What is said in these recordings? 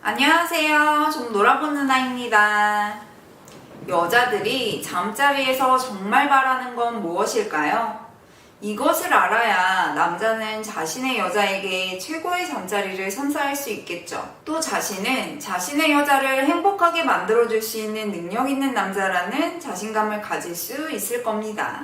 안녕하세요. 좀 놀아보는 아이입니다. 여자들이 잠자리에서 정말 바라는 건 무엇일까요? 이것을 알아야 남자는 자신의 여자에게 최고의 잠자리를 선사할 수 있겠죠. 또 자신은 자신의 여자를 행복하게 만들어줄 수 있는 능력 있는 남자라는 자신감을 가질 수 있을 겁니다.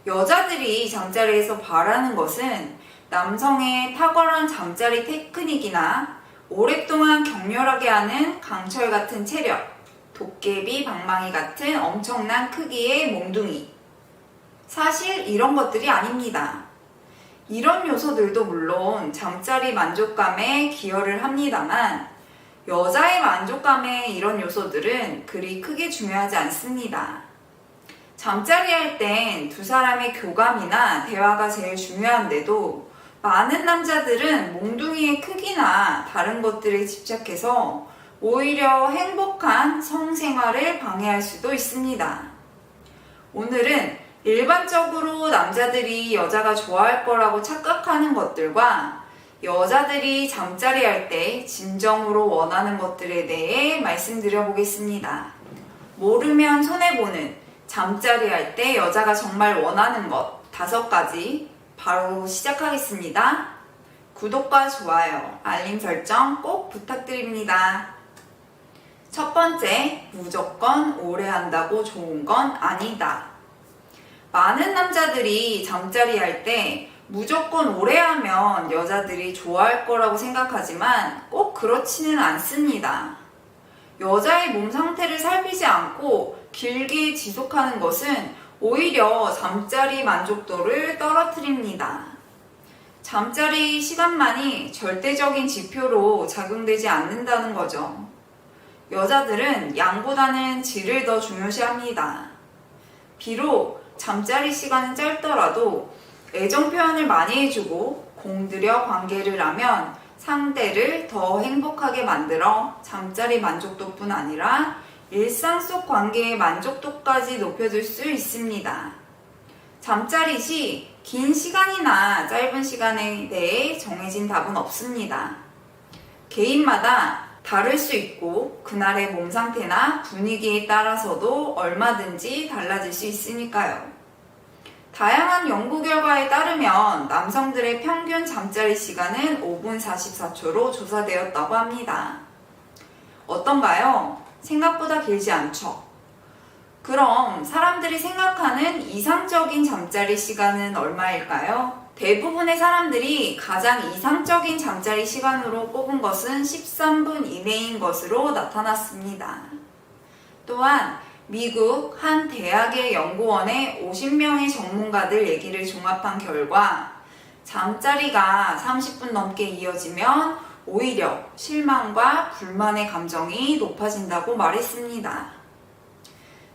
여자들이 잠자리에서 바라는 것은 남성의 탁월한 잠자리 테크닉이나 오랫동안 격렬하게 하는 강철 같은 체력, 도깨비, 방망이 같은 엄청난 크기의 몽둥이. 사실 이런 것들이 아닙니다. 이런 요소들도 물론 잠자리 만족감에 기여를 합니다만 여자의 만족감에 이런 요소들은 그리 크게 중요하지 않습니다. 잠자리 할 땐 두 사람의 교감이나 대화가 제일 중요한데도 많은 남자들은 몽둥이의 크기나 다른 것들에 집착해서 오히려 행복한 성생활을 방해할 수도 있습니다. 오늘은 일반적으로 남자들이 여자가 좋아할 거라고 착각하는 것들과 여자들이 잠자리 할 때 진정으로 원하는 것들에 대해 말씀드려 보겠습니다. 모르면 손해보는 잠자리 할 때 여자가 정말 원하는 것 5가지 바로 시작하겠습니다. 구독과 좋아요, 알림 설정 꼭 부탁드립니다. 첫 번째, 무조건 오래 한다고 좋은 건 아니다. 많은 남자들이 잠자리 할 때 무조건 오래 하면 여자들이 좋아할 거라고 생각하지만 꼭 그렇지는 않습니다. 여자의 몸 상태를 살피지 않고 길게 지속하는 것은 오히려 잠자리 만족도를 떨어뜨립니다. 잠자리 시간만이 절대적인 지표로 작용되지 않는다는 거죠. 여자들은 양보다는 질을 더 중요시합니다. 비록 잠자리 시간은 짧더라도 애정 표현을 많이 해주고 공들여 관계를 하면 상대를 더 행복하게 만들어 잠자리 만족도뿐 아니라 일상 속 관계의 만족도까지 높여줄 수 있습니다. 잠자리 시 긴 시간이나 짧은 시간에 대해 정해진 답은 없습니다. 개인마다 다를 수 있고 그날의 몸 상태나 분위기에 따라서도 얼마든지 달라질 수 있으니까요. 다양한 연구 결과에 따르면 남성들의 평균 잠자리 시간은 5분 44초로 조사되었다고 합니다. 어떤가요? 생각보다 길지 않죠? 그럼 사람들이 생각하는 이상적인 잠자리 시간은 얼마일까요? 대부분의 사람들이 가장 이상적인 잠자리 시간으로 꼽은 것은 13분 이내인 것으로 나타났습니다. 또한 미국 한 대학의 연구원의 50명의 전문가들 얘기를 종합한 결과 잠자리가 30분 넘게 이어지면 오히려 실망과 불만의 감정이 높아진다고 말했습니다.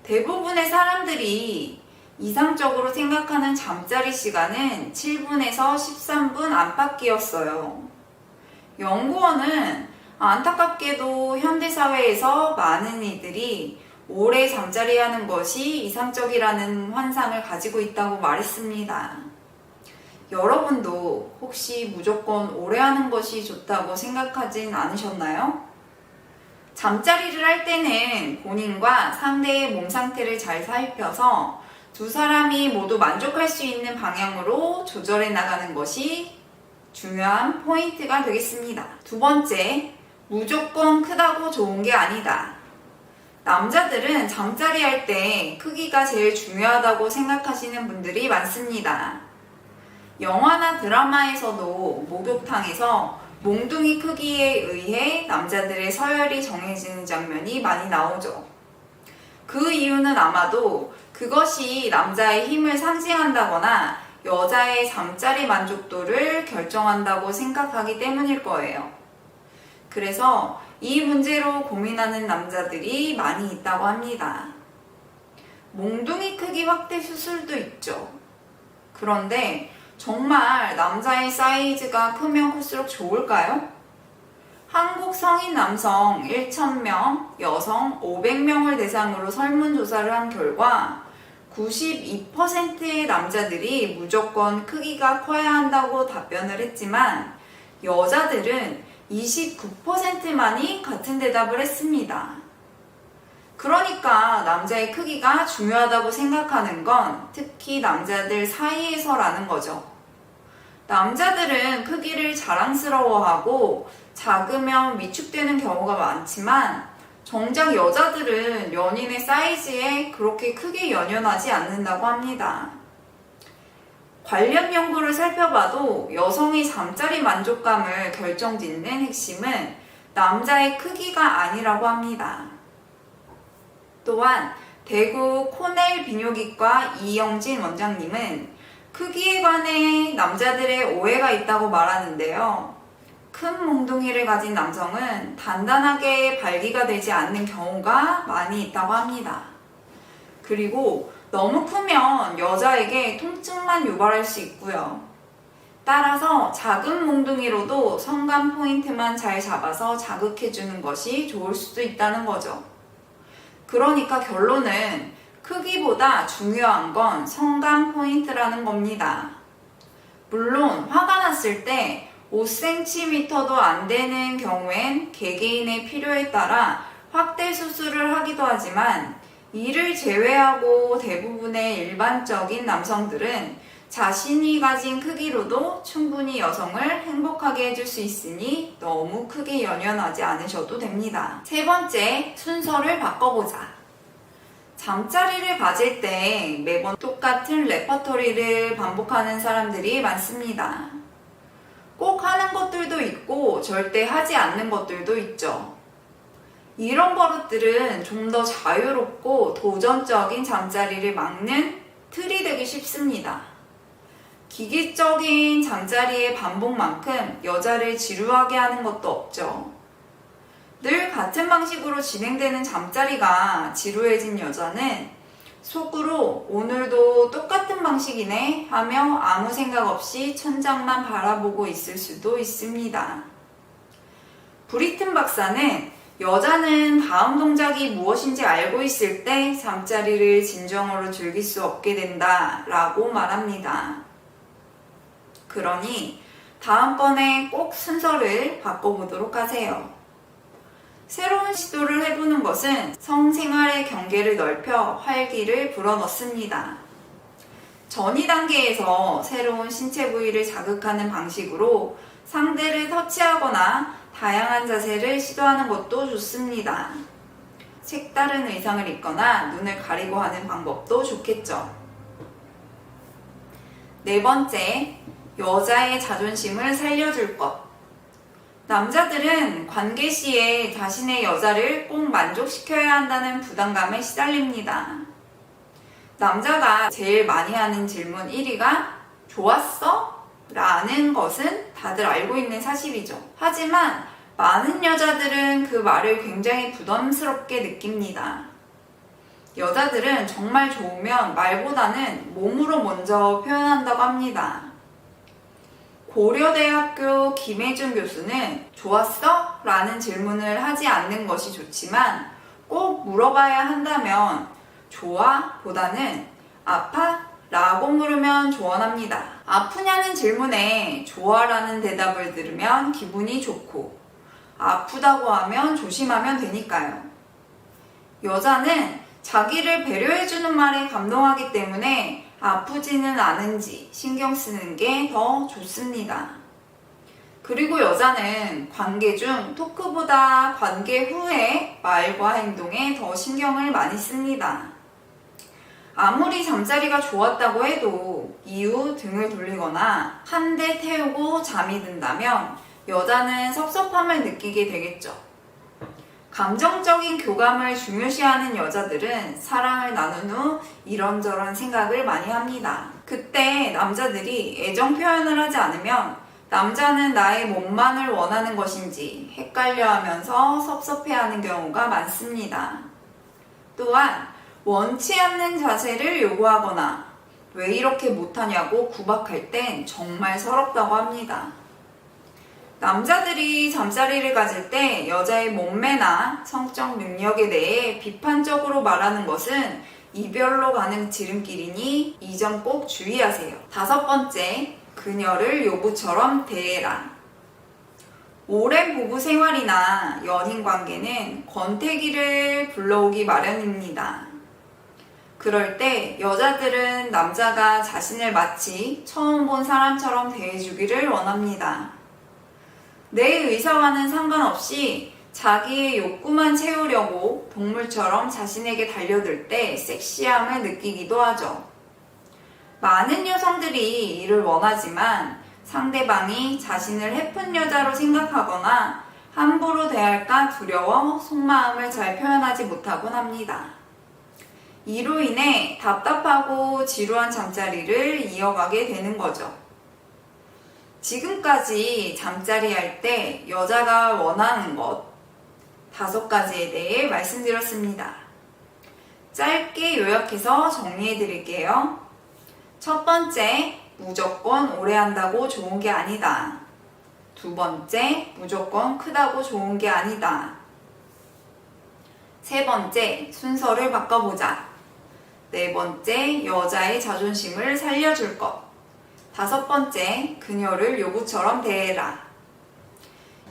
대부분의 사람들이 이상적으로 생각하는 잠자리 시간은 7분에서 13분 안팎이었어요. 연구원은 안타깝게도 현대사회에서 많은 이들이 오래 잠자리 하는 것이 이상적이라는 환상을 가지고 있다고 말했습니다. 여러분도 혹시 무조건 오래 하는 것이 좋다고 생각하진 않으셨나요? 잠자리를 할 때는 본인과 상대의 몸 상태를 잘 살펴서 두 사람이 모두 만족할 수 있는 방향으로 조절해 나가는 것이 중요한 포인트가 되겠습니다. 두 번째, 무조건 크다고 좋은 게 아니다. 남자들은 잠자리 할 때 크기가 제일 중요하다고 생각하시는 분들이 많습니다. 영화나 드라마에서도 목욕탕에서 몽둥이 크기에 의해 남자들의 서열이 정해지는 장면이 많이 나오죠. 그 이유는 아마도 그것이 남자의 힘을 상징한다거나 여자의 잠자리 만족도를 결정한다고 생각하기 때문일 거예요. 그래서 이 문제로 고민하는 남자들이 많이 있다고 합니다. 몽둥이 크기 확대 수술도 있죠. 그런데 정말 남자의 사이즈가 크면 클수록 좋을까요? 한국 성인 남성 1,000명, 여성 500명을 대상으로 설문조사를 한 결과 92%의 남자들이 무조건 크기가 커야 한다고 답변을 했지만 여자들은 29%만이 같은 대답을 했습니다. 그러니까 남자의 크기가 중요하다고 생각하는 건 특히 남자들 사이에서라는 거죠. 남자들은 크기를 자랑스러워하고 작으면 위축되는 경우가 많지만 정작 여자들은 연인의 사이즈에 그렇게 크게 연연하지 않는다고 합니다. 관련 연구를 살펴봐도 여성의 잠자리 만족감을 결정짓는 핵심은 남자의 크기가 아니라고 합니다. 또한 대구 코넬 비뇨기과 이영진 원장님은 크기에 관해 남자들의 오해가 있다고 말하는데요. 큰 몽둥이를 가진 남성은 단단하게 발기가 되지 않는 경우가 많이 있다고 합니다. 그리고 너무 크면 여자에게 통증만 유발할 수 있고요. 따라서 작은 몽둥이로도 성감 포인트만 잘 잡아서 자극해주는 것이 좋을 수도 있다는 거죠. 그러니까 결론은 크기보다 중요한 건 성감 포인트라는 겁니다. 물론 화가 났을 때 5cm도 안 되는 경우엔 개개인의 필요에 따라 확대 수술을 하기도 하지만 이를 제외하고 대부분의 일반적인 남성들은 자신이 가진 크기로도 충분히 여성을 행복하게 해줄 수 있으니 너무 크게 연연하지 않으셔도 됩니다. 세 번째, 순서를 바꿔보자. 잠자리를 가질 때 매번 똑같은 레퍼토리를 반복하는 사람들이 많습니다. 꼭 하는 것들도 있고 절대 하지 않는 것들도 있죠. 이런 버릇들은 좀 더 자유롭고 도전적인 잠자리를 막는 틀이 되기 쉽습니다. 기계적인 잠자리의 반복만큼 여자를 지루하게 하는 것도 없죠. 늘 같은 방식으로 진행되는 잠자리가 지루해진 여자는 속으로 오늘도 똑같은 방식이네 하며 아무 생각 없이 천장만 바라보고 있을 수도 있습니다. 브리튼 박사는 여자는 다음 동작이 무엇인지 알고 있을 때 잠자리를 진정으로 즐길 수 없게 된다 라고 말합니다. 그러니 다음번에 꼭 순서를 바꿔보도록 하세요. 새로운 시도를 해보는 것은 성생활의 경계를 넓혀 활기를 불어넣습니다. 전이 단계에서 새로운 신체 부위를 자극하는 방식으로 상대를 터치하거나 다양한 자세를 시도하는 것도 좋습니다. 색다른 의상을 입거나 눈을 가리고 하는 방법도 좋겠죠. 네 번째, 여자의 자존심을 살려줄 것. 남자들은 관계 시에 자신의 여자를 꼭 만족시켜야 한다는 부담감에 시달립니다. 남자가 제일 많이 하는 질문 1위가 좋았어? 라는 것은 다들 알고 있는 사실이죠. 하지만 많은 여자들은 그 말을 굉장히 부담스럽게 느낍니다. 여자들은 정말 좋으면 말보다는 몸으로 먼저 표현한다고 합니다. 고려대학교 김혜준 교수는 좋았어? 라는 질문을 하지 않는 것이 좋지만 꼭 물어봐야 한다면 좋아? 보다는 아파? 라고 물으면 조언합니다. 아프냐는 질문에 좋아라는 대답을 들으면 기분이 좋고 아프다고 하면 조심하면 되니까요. 여자는 자기를 배려해주는 말에 감동하기 때문에 아프지는 않은지 신경 쓰는 게 더 좋습니다. 그리고 여자는 관계 중 토크보다 관계 후에 말과 행동에 더 신경을 많이 씁니다. 아무리 잠자리가 좋았다고 해도 이후 등을 돌리거나 한 대 태우고 잠이 든다면 여자는 섭섭함을 느끼게 되겠죠. 감정적인 교감을 중요시하는 여자들은 사랑을 나눈 후 이런저런 생각을 많이 합니다. 그때 남자들이 애정 표현을 하지 않으면 남자는 나의 몸만을 원하는 것인지 헷갈려 하면서 섭섭해하는 경우가 많습니다. 또한 원치 않는 자세를 요구하거나 왜 이렇게 못하냐고 구박할 땐 정말 서럽다고 합니다. 남자들이 잠자리를 가질 때 여자의 몸매나 성적 능력에 대해 비판적으로 말하는 것은 이별로 가는 지름길이니 이 점 꼭 주의하세요. 다섯 번째, 그녀를 요부처럼 대해라. 오랜 부부 생활이나 연인 관계는 권태기를 불러오기 마련입니다. 그럴 때 여자들은 남자가 자신을 마치 처음 본 사람처럼 대해주기를 원합니다. 내 의사와는 상관없이 자기의 욕구만 채우려고 동물처럼 자신에게 달려들 때 섹시함을 느끼기도 하죠. 많은 여성들이 이를 원하지만 상대방이 자신을 해픈 여자로 생각하거나 함부로 대할까 두려워 속마음을 잘 표현하지 못하곤 합니다. 이로 인해 답답하고 지루한 잠자리를 이어가게 되는 거죠. 지금까지 잠자리 할 때 여자가 원하는 것 5가지에 대해 말씀드렸습니다. 짧게 요약해서 정리해 드릴게요. 첫 번째, 무조건 오래 한다고 좋은 게 아니다. 두 번째, 무조건 크다고 좋은 게 아니다. 세 번째, 순서를 바꿔보자. 네 번째, 여자의 자존심을 살려줄 것. 5번째, 그녀를 요구처럼 대해라.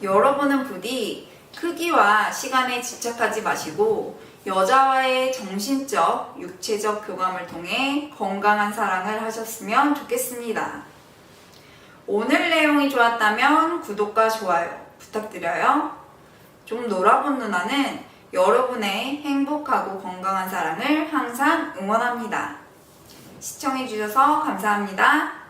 여러분은 부디 크기와 시간에 집착하지 마시고 여자와의 정신적, 육체적 교감을 통해 건강한 사랑을 하셨으면 좋겠습니다. 오늘 내용이 좋았다면 구독과 좋아요 부탁드려요. 좀 놀아본 누나는 여러분의 행복하고 건강한 사랑을 항상 응원합니다. 시청해주셔서 감사합니다.